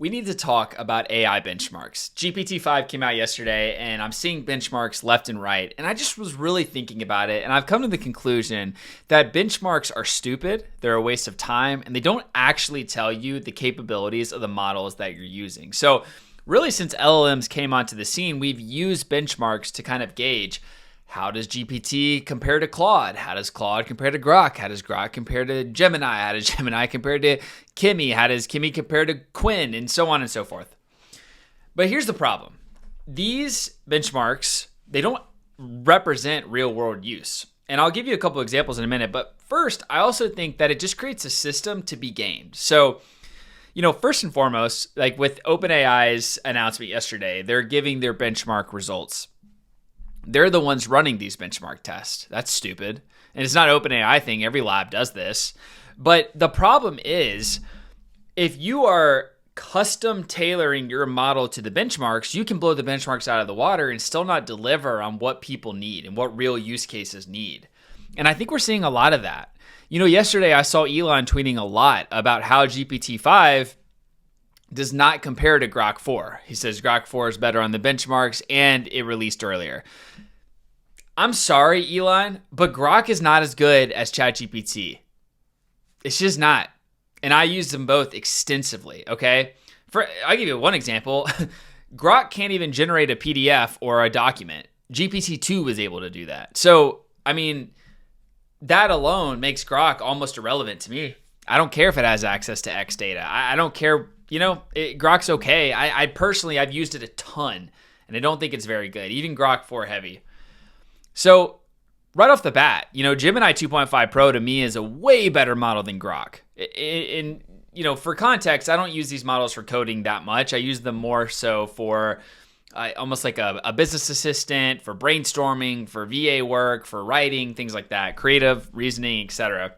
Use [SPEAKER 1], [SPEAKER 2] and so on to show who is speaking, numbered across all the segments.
[SPEAKER 1] we need to talk about AI benchmarks. GPT-5 came out yesterday, and I'm seeing benchmarks left and right. And I just was really thinking about it, and I've come to the conclusion that benchmarks are stupid, they're a waste of time, and they don't actually tell you the capabilities of the models that you're using. So really, since LLMs came onto the scene, we've used benchmarks to kind of gauge, how does GPT compare to Claude? How does Claude compare to Grok? How does Grok compare to Gemini? How does Gemini compare to Kimi? How does Kimi compare to Quinn? And so on and so forth. But here's the problem. These benchmarks, they don't represent real world use. And I'll give you a couple examples in a minute. But first, I also think that it just creates a system to be gamed. So, first and foremost, like with OpenAI's announcement yesterday, they're giving their benchmark results. They're the ones running these benchmark tests. That's stupid. And it's not an OpenAI thing. Every lab does this. But the problem is, if you are custom tailoring your model to the benchmarks, you can blow the benchmarks out of the water and still not deliver on what people need and what real use cases need. And I think we're seeing a lot of that. Yesterday I saw Elon tweeting a lot about how GPT-5 does not compare to Grok 4. He says Grok 4 is better on the benchmarks and it released earlier. I'm sorry, Elon, but Grok is not as good as ChatGPT. It's just not. And I use them both extensively, okay? I'll give you one example. Grok can't even generate a PDF or a document. GPT-2 was able to do that. So, that alone makes Grok almost irrelevant to me. I don't care if it has access to X data. I don't care. Grok's okay. I personally, I've used it a ton, and I don't think it's very good. Even Grok 4 heavy. So right off the bat, Gemini 2.5 Pro to me is a way better model than Grok. For context, I don't use these models for coding that much. I use them more so for almost like a business assistant, for brainstorming, for VA work, for writing, things like that, creative reasoning, etc.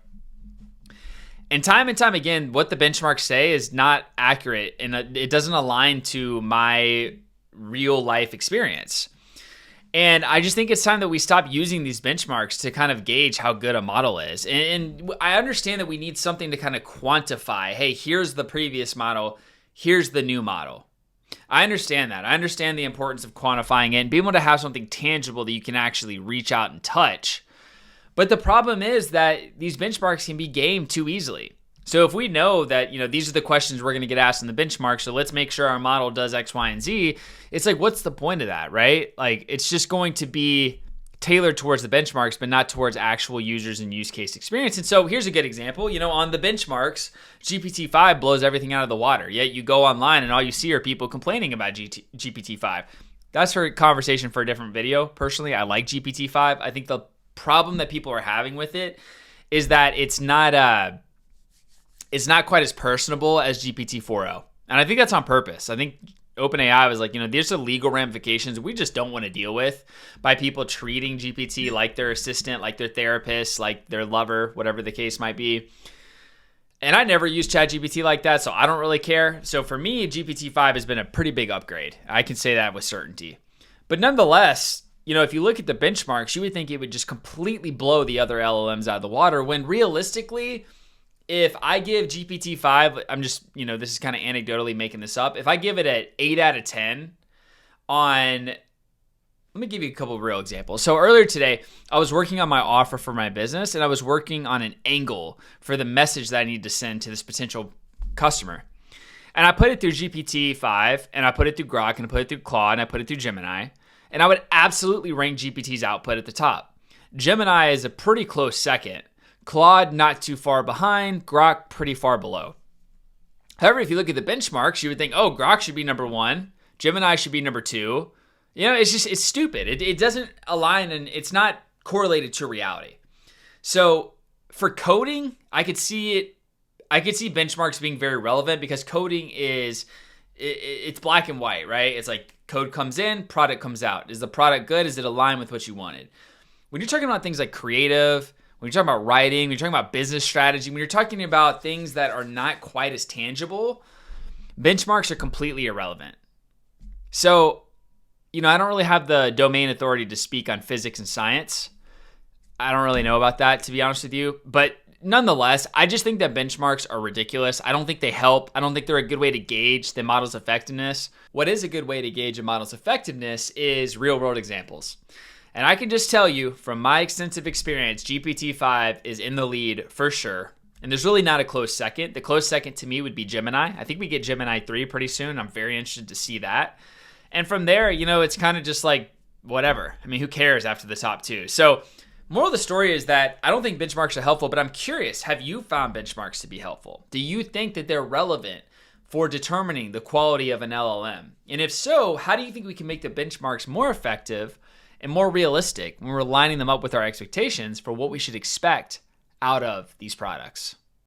[SPEAKER 1] And time again, what the benchmarks say is not accurate, and it doesn't align to my real life experience. And I just think it's time that we stop using these benchmarks to kind of gauge how good a model is. And I understand that we need something to kind of quantify, hey, here's the previous model, here's the new model. I understand that. I understand the importance of quantifying it and being able to have something tangible that you can actually reach out and touch. But the problem is that these benchmarks can be gamed too easily. So if we know that, these are the questions we're going to get asked in the benchmark, so let's make sure our model does X, Y, and Z, it's like, what's the point of that, right? Like, it's just going to be tailored towards the benchmarks, but not towards actual users and use case experience. And so here's a good example. On the benchmarks, GPT-5 blows everything out of the water. Yet you go online and all you see are people complaining about GPT-5. That's for a conversation for a different video. Personally, I like GPT-5. I think the problem that people are having with it is that it's not quite as personable as GPT-4o. And I think that's on purpose. I think OpenAI was like, there's the legal ramifications we just don't want to deal with by people treating GPT like their assistant, like their therapist, like their lover, whatever the case might be. And I never used ChatGPT like that, so I don't really care. So for me, GPT-5 has been a pretty big upgrade. I can say that with certainty. But nonetheless, if you look at the benchmarks, you would think it would just completely blow the other LLMs out of the water, when realistically, if I give GPT-5, I'm just, this is kind of anecdotally making this up. If I give it an 8 out of 10 on, let me give you a couple of real examples. So earlier today, I was working on my offer for my business, and I was working on an angle for the message that I need to send to this potential customer. And I put it through GPT-5, and I put it through Grok, and I put it through Claude, and I put it through Gemini. And I would absolutely rank GPT's output at the top. Gemini is a pretty close second. Claude, not too far behind. Grok, pretty far below. However, if you look at the benchmarks, you would think, oh, Grok should be number 1. Gemini should be number 2. It's stupid. It doesn't align, and it's not correlated to reality. So for coding, I could see benchmarks being very relevant, because coding it's black and white, right? It's like code comes in, product comes out. Is the product good? Is it aligned with what you wanted? When you're talking about things like creative, when you're talking about writing, when you're talking about business strategy, when you're talking about things that are not quite as tangible, benchmarks are completely irrelevant. So, I don't really have the domain authority to speak on physics and science. I don't really know about that, to be honest with you. But Nonetheless, I just think that benchmarks are ridiculous. I don't think they help. I don't think they're a good way to gauge the model's effectiveness. What is a good way to gauge a model's effectiveness is real-world examples. And I can just tell you from my extensive experience, GPT-5 is in the lead for sure. And there's really not a close second. The close second to me would be Gemini. I think we get Gemini 3 pretty soon. I'm very interested to see that. And from there, it's kind of just like whatever. I mean, who cares after the top two? So moral of the story is that I don't think benchmarks are helpful, but I'm curious, have you found benchmarks to be helpful? Do you think that they're relevant for determining the quality of an LLM? And if so, how do you think we can make the benchmarks more effective and more realistic when we're lining them up with our expectations for what we should expect out of these products?